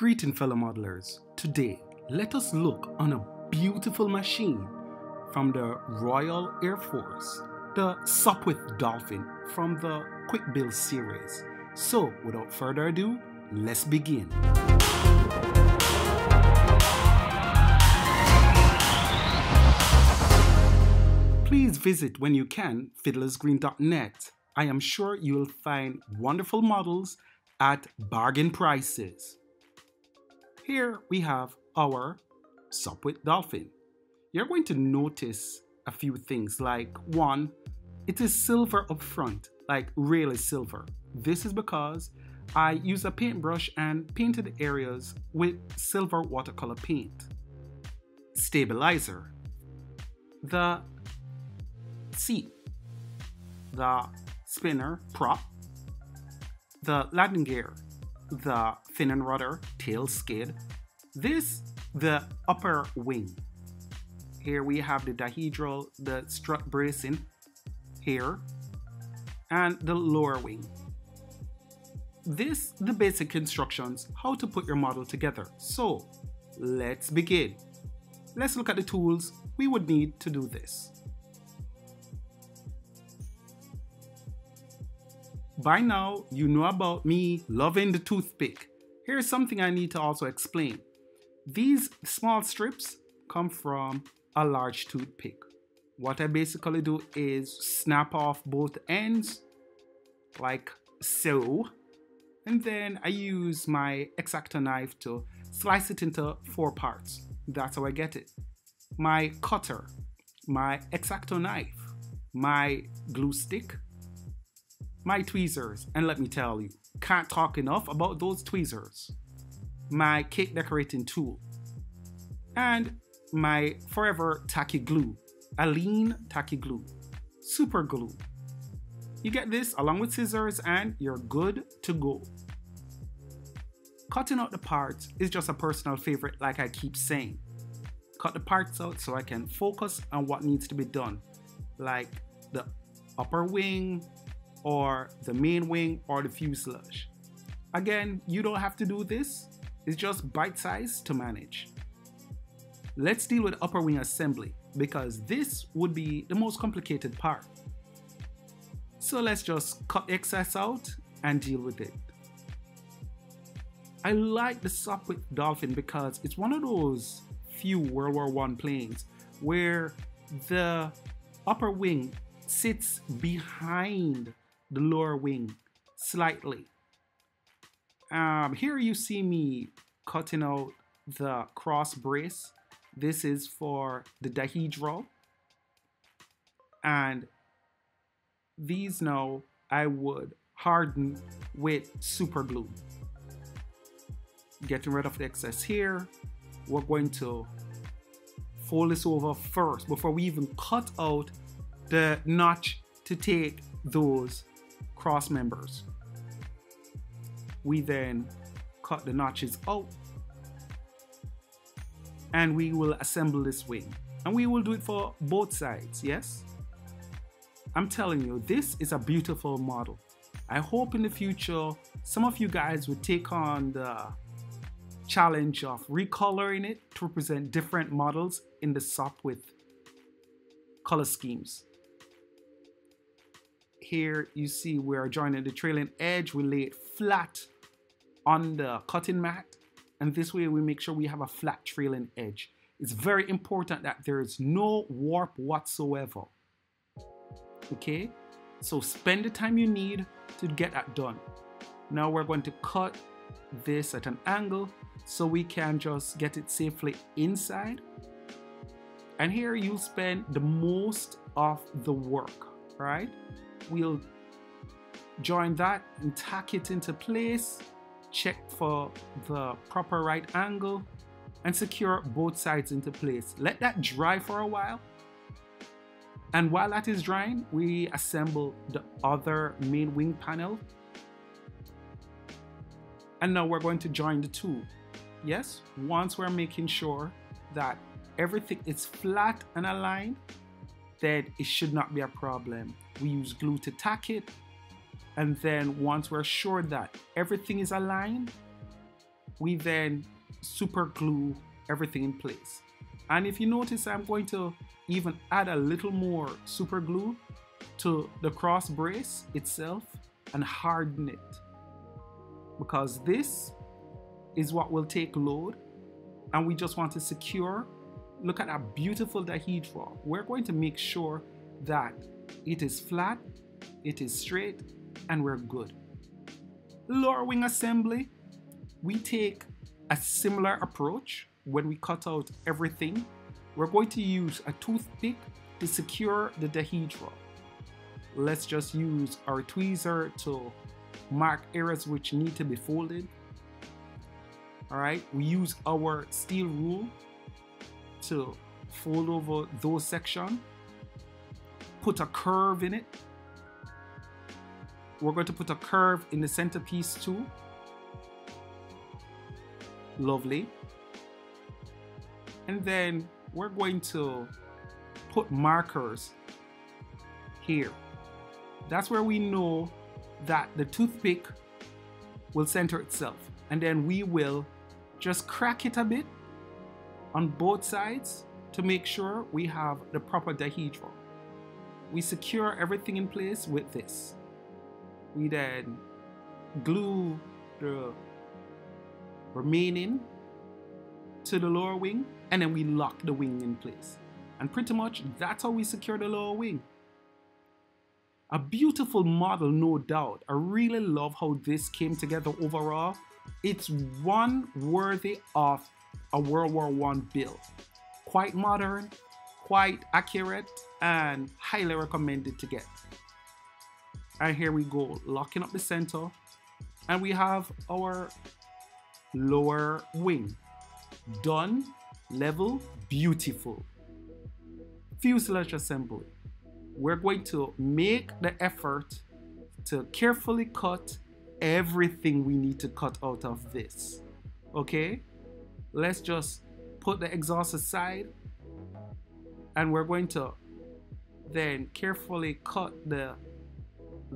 Greeting fellow modelers. Today, let us look on a beautiful machine from the Royal Air Force, the Sopwith Dolphin from the Quick Build series. So, without further ado, let's begin. Please visit when you can fiddlersgreen.net. I am sure you'll find wonderful models at bargain prices. Here we have our Sopwith Dolphin. You're going to notice a few things, like one, it is silver up front, like really silver. This is because I used a paintbrush and painted areas with silver watercolor paint. Stabilizer, the seat, the spinner prop, the landing gear, the fin and rudder tail skid, this the upper wing. Here we have the dihedral, the strut bracing here, and the lower wing. This the basic instructions how to put your model together. So let's begin. Let's look at the tools we would need to do this. By now, you know about me loving the toothpick. Here's something I need to also explain. These small strips come from a large toothpick. What I basically do is snap off both ends, like so, and then I use my X-Acto knife to slice it into 4 parts. That's how I get it. My cutter, my X-Acto knife, my glue stick, my tweezers, and let me tell you, can't talk enough about those tweezers, my cake decorating tool, and my forever tacky glue, Aline tacky glue, super glue. You get this along with scissors and you're good to go. Cutting out the parts is just a personal favorite, like I keep saying. Cut the parts out so I can focus on what needs to be done, like the upper wing, or the main wing, or the fuselage. Again, you don't have to do this, it's just bite-sized to manage. Let's deal with upper wing assembly, because this would be the most complicated part. So let's just cut excess out and deal with it. I like the Sopwith Dolphin because it's one of those few World War I planes where the upper wing sits behind the lower wing slightly. Here you see me cutting out the cross brace. This is for the dihedral, and these now I would harden with super glue. Getting rid of the excess here. We're going to fold this over first before we even cut out the notch to take those cross members. We then cut the notches out and we will assemble this wing, and we will do it for both sides. Yes, I'm telling you, this is a beautiful model. I hope in the future some of you guys would take on the challenge of recoloring it to represent different models in the Sopwith color schemes. Here you see we're joining the trailing edge. We lay it flat on the cutting mat, and this way we make sure we have a flat trailing edge. It's very important that there is no warp whatsoever. Okay, so spend the time you need to get that done. Now we're going to cut this at an angle so we can just get it safely inside, and here you'll spend the most of the work, right? We'll join that and tack it into place, check for the proper right angle, and secure both sides into place. Let that dry for a while, and while that is drying, we assemble the other main wing panel. And now we're going to join the two. Yes, once we're making sure that everything is flat and aligned, then it should not be a problem. We use glue to tack it, and then once we're sure that everything is aligned, we then super glue everything in place. And if you notice, I'm going to even add a little more super glue to the cross brace itself and harden it, because this is what will take load and we just want to secure. Look at that beautiful dihedral. We're going to make sure that it is flat, it is straight, and we're good. Lower wing assembly, we take a similar approach. When we cut out everything, we're going to use a toothpick to secure the dihedral. Let's just use our tweezer to mark areas which need to be folded. All right, we use our steel rule to fold over those sections, put a curve in it. We're going to put a curve in the centerpiece too. Lovely. And then we're going to put markers here. That's where we know that the toothpick will center itself. And then we will just crack it a bit on both sides to make sure we have the proper dihedral. We secure everything in place with this. We then glue the remaining to the lower wing, and then we lock the wing in place. And pretty much that's how we secure the lower wing. A beautiful model, no doubt. I really love how this came together overall. It's one worthy of a World War I build. Quite modern, quite accurate, and highly recommended to get. And here we go, locking up the center, and we have our lower wing. Done, level, beautiful. Fuselage assembly. We're going to make the effort to carefully cut everything we need to cut out of this. Okay? Let's just put the exhaust aside, and we're going to then carefully cut the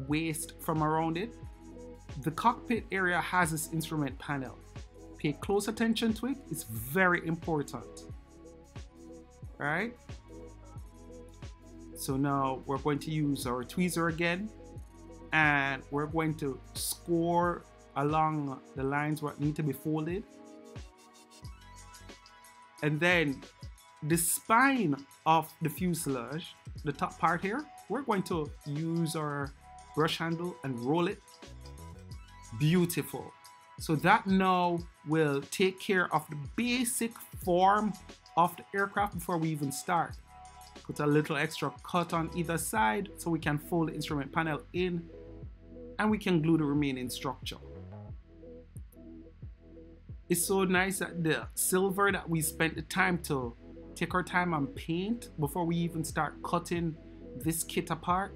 waste from around it. The cockpit area has this instrument panel. Pay close attention to it, it's very important. All right? So now we're going to use our tweezer again, and we're going to score along the lines what need to be folded. And then the spine of the fuselage, the top part here, we're going to use our brush handle and roll it. Beautiful. So that now will take care of the basic form of the aircraft before we even start. Put a little extra cut on either side so we can fold the instrument panel in, and we can glue the remaining structure. It's so nice that the silver that we spent the time to take our time and paint before we even start cutting this kit apart,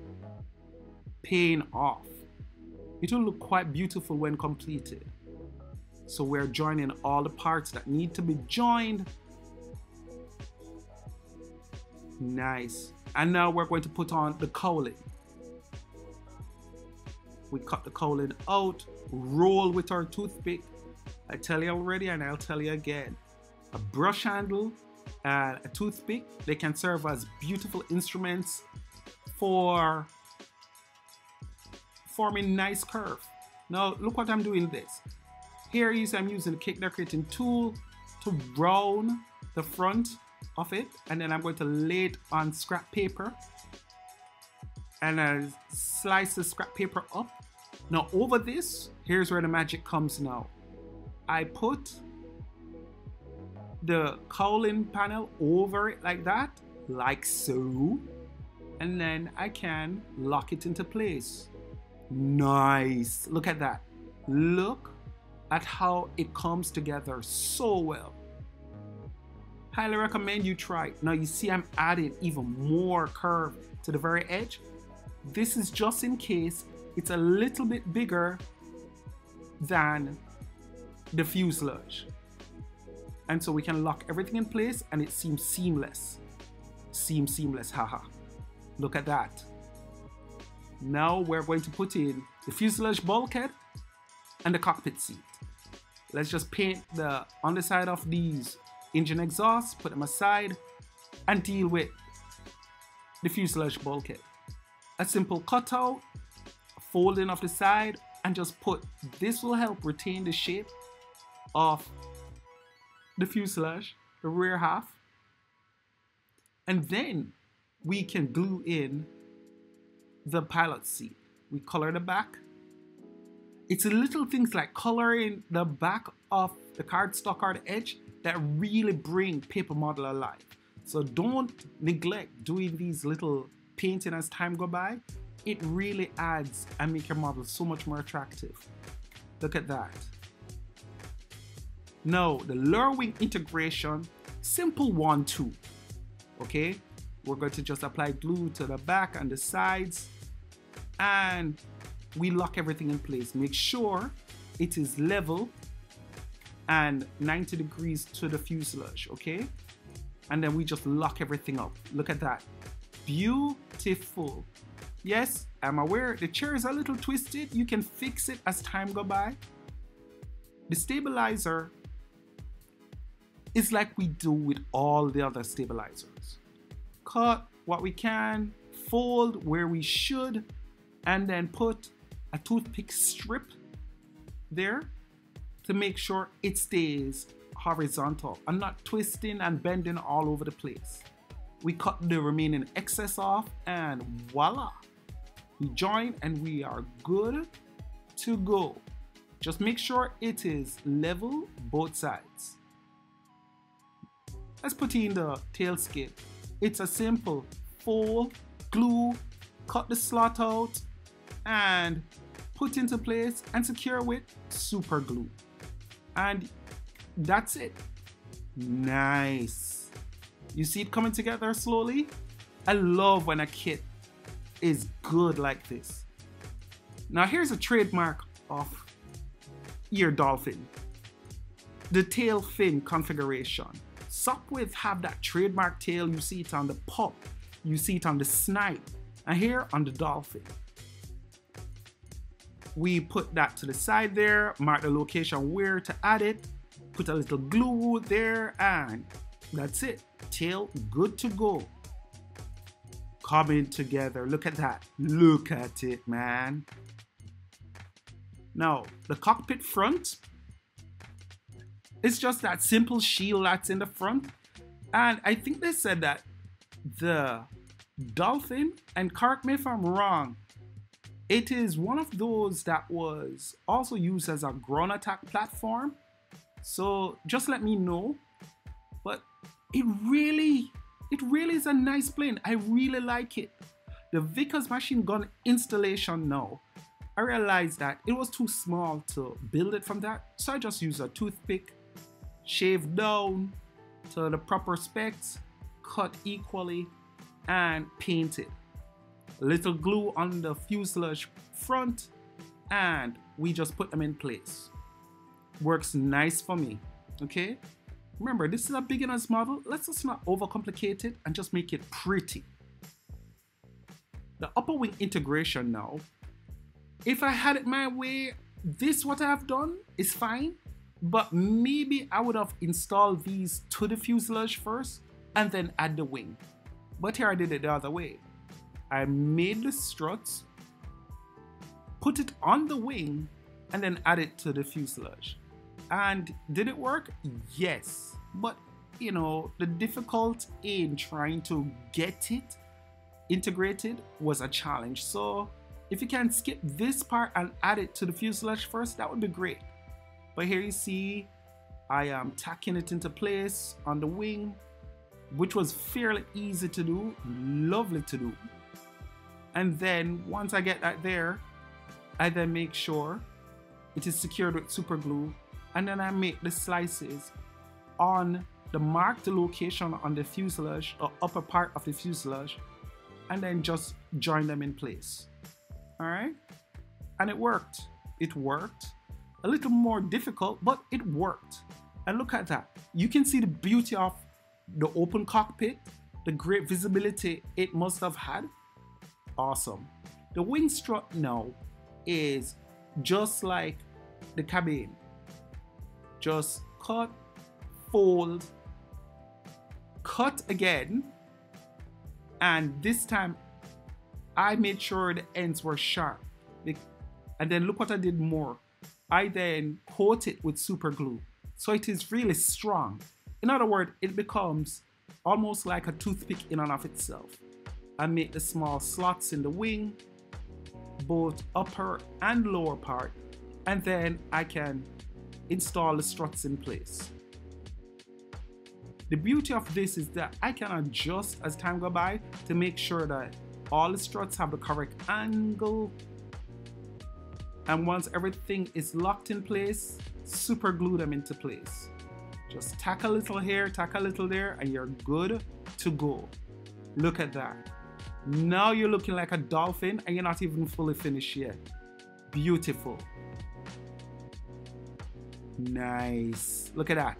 paying off. It will look quite beautiful when completed. So we're joining all the parts that need to be joined. Nice. And now we're going to put on the cowling. We cut the cowling out, roll with our toothpick. I tell you already, and I'll tell you again. A brush handle and a toothpick, they can serve as beautiful instruments for forming nice curve. Now look what I'm doing this. Here is I'm using the cake decorating tool to round the front of it, and then I'm going to lay it on scrap paper, and I slice the scrap paper up. Now over this, here's where the magic comes now. I put the cowling panel over it like that, like so, and then I can lock it into place. Nice. Look at that. Look at how it comes together so well. Highly recommend you try it. Now you see I'm adding even more curve to the very edge. This is just in case it's a little bit bigger than the fuselage. And so we can lock everything in place and it seems seamless. Seems seamless, haha. Look at that. Now we're going to put in the fuselage bulkhead and the cockpit seat. Let's just paint the underside of these engine exhausts, put them aside, and deal with the fuselage bulkhead. A simple cutout, folding of the side, and just put, this will help retain the shape of the fuselage, the rear half. And then we can glue in the pilot seat. We color the back. It's the little things like coloring the back of the cardstock or the edge that really bring paper model alive. So don't neglect doing these little painting as time go by. It really adds and make your model so much more attractive. Look at that. Now the lower wing integration, simple 1-2. Okay, we're going to just apply glue to the back and the sides, and we lock everything in place. Make sure it is level and 90 degrees to the fuselage, okay? And then we just lock everything up. Look at that. Beautiful. Yes, I'm aware the chair is a little twisted. You can fix it as time go by. The stabilizer is like we do with all the other stabilizers. Cut what we can, fold where we should, and then put a toothpick strip there to make sure it stays horizontal and not twisting and bending all over the place. We cut the remaining excess off, and voila, we join and we are good to go. Just make sure it is level both sides. Let's put in the tail skid. It's a simple fold, glue, cut the slot out, and put into place and secure with super glue. And that's it. Nice. You see it coming together slowly? I love when a kit is good like this. Now here's a trademark of your Dolphin. The tail fin configuration. Sopwith have that trademark tail. You see it on the pup, you see it on the snipe, and here on the Dolphin. We put that to the side there, mark the location where to add it, put a little glue there, and that's it. Tail good to go. Coming together. Look at that. Look at it, man. Now, the cockpit front, it's just that simple shield that's in the front. And I think they said that the Dolphin, and correct me if I'm wrong, it is one of those that was also used as a ground attack platform. So just let me know. But it really is a nice plane. I really like it. The Vickers machine gun installation now, I realized that it was too small to build it from that. So I just used a toothpick, shave down to the proper specs, cut equally, and paint it. A little glue on the fuselage front, and we just put them in place. Works nice for me, okay? Remember, this is a beginner's model. Let's just not overcomplicate it and just make it pretty. The upper wing integration now. If I had it my way, this what I have done is fine, but maybe I would have installed these to the fuselage first and then add the wing. But here I did it the other way. I made the struts, put it on the wing, and then add it to the fuselage. And did it work? Yes. But you know, the difficult in trying to get it integrated was a challenge. So if you can skip this part and add it to the fuselage first, that would be great. But here you see I am tacking it into place on the wing, which was fairly easy to do, lovely to do. And then once I get that there, I then make sure it is secured with super glue, and then I make the slices on the marked location on the fuselage or upper part of the fuselage, and then just join them in place. All right, and it worked. It worked. A little more difficult, but it worked. And look at that. You can see the beauty of the open cockpit, the great visibility it must have had. Awesome. The wing strut now is just like the cabin. Just cut, fold, cut again, and this time I made sure the ends were sharp. And then look what I did more. I then coat it with super glue, so it is really strong. In other words, it becomes almost like a toothpick in and of itself. I make the small slots in the wing, both upper and lower part, and then I can install the struts in place. The beauty of this is that I can adjust as time goes by to make sure that all the struts have the correct angle. And once everything is locked in place, super glue them into place. Just tack a little here, tack a little there, and you're good to go. Look at that. Now you're looking like a dolphin and you're not even fully finished yet. Beautiful. Nice. Look at that.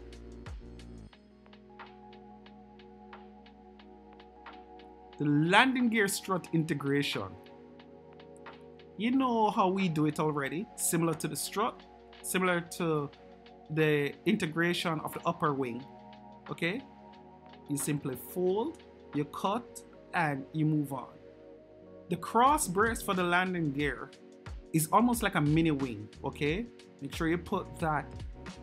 The landing gear strut integration. You know how we do it already. Similar to the strut, similar to the integration of the upper wing. Okay? You simply fold, you cut, and you move on. The cross brace for the landing gear is almost like a mini wing. Okay? Make sure you put that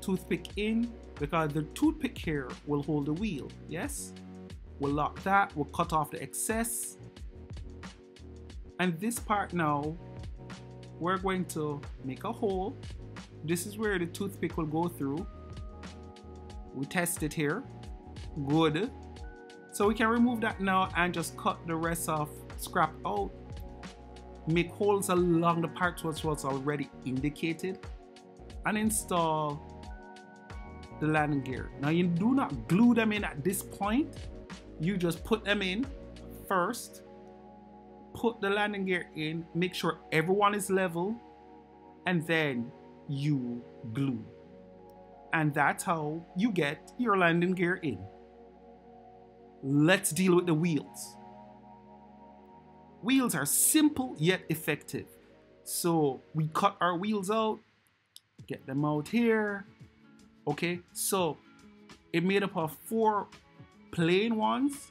toothpick in, because the toothpick here will hold the wheel. Yes? We'll lock that, we'll cut off the excess. And this part now, we're going to make a hole. This is where the toothpick will go through. We test it here. Good. So we can remove that now and just cut the rest of scrap out. Make holes along the parts which was already indicated. And install the landing gear. Now you do not glue them in at this point. You just put them in first. Put the landing gear in, make sure everyone is level, and then you glue. And that's how you get your landing gear in. Let's deal with the wheels. Wheels are simple yet effective. So we cut our wheels out, get them out here. Okay, so it made up of 4 plain ones,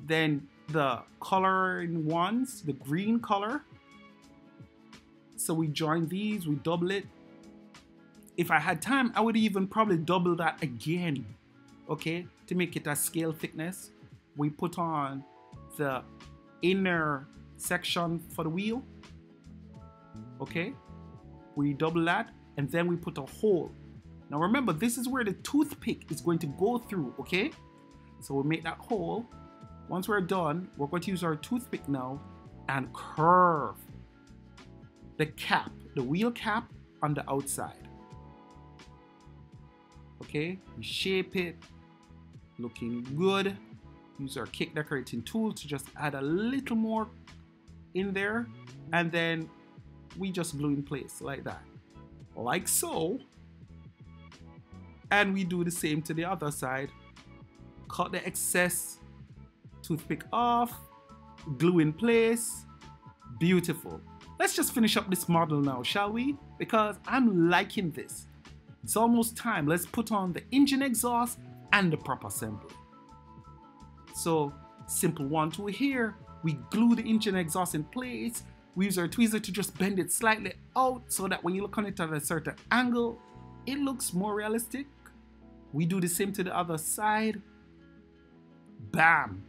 then the coloring ones, the green color. So we join these, we double it. If I had time, I would even probably double that again, okay, to make it a scale thickness. We put on the inner section for the wheel, okay, we double that, and then we put a hole. Now remember, this is where the toothpick is going to go through, okay? So we make that hole. Once we're done, we're going to use our toothpick now and curve the cap, the wheel cap on the outside. Okay, we shape it, looking good. Use our cake decorating tool to just add a little more in there, and then we just glue in place like that, like so. And we do the same to the other side. Cut the excess toothpick off, glue in place. Beautiful. Let's just finish up this model now, shall we? Because I'm liking this. It's almost time. Let's put on the engine exhaust and the prop assembly. So simple 1, 2 here. We glue the engine exhaust in place. We use our tweezer to just bend it slightly out so that when you look on it at a certain angle, it looks more realistic. We do the same to the other side. Bam.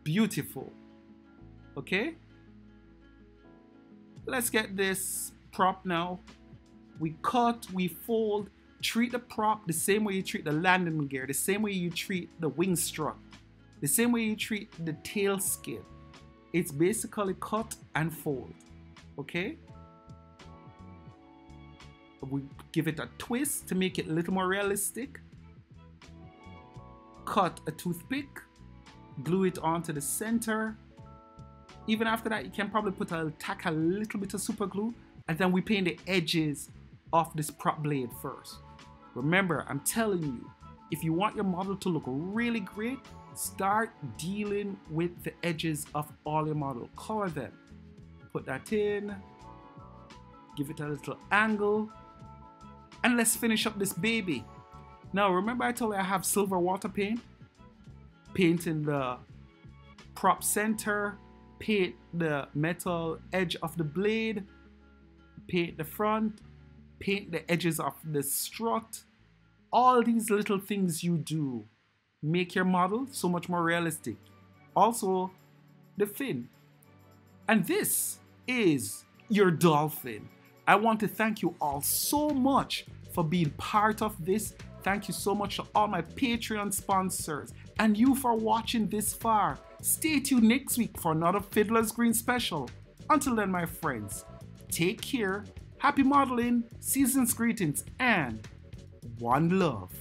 Beautiful. Okay, let's get this prop now. We cut, we fold, treat the prop the same way you treat the landing gear, the same way you treat the wing strut, the same way you treat the tail skid. It's basically cut and fold. Okay, we give it a twist to make it a little more realistic. Cut a toothpick, glue it onto the center. Even after that, you can probably tack a little bit of super glue, and then we paint the edges of this prop blade first. Remember, I'm telling you, if you want your model to look really great, start dealing with the edges of all your model. Color them. Put that in, give it a little angle, And let's finish up this baby. Now remember I told you I have silver water paint? Paint in the prop center, paint the metal edge of the blade, paint the front, paint the edges of the strut. All these little things you do make your model so much more realistic. Also, the fin. And this is your Dolphin. I want to thank you all so much for being part of this. Thank you so much to all my Patreon sponsors and you for watching this far. Stay tuned next week for another Fiddlers Green special. Until then, my friends, take care, happy modeling, season's greetings, and one love.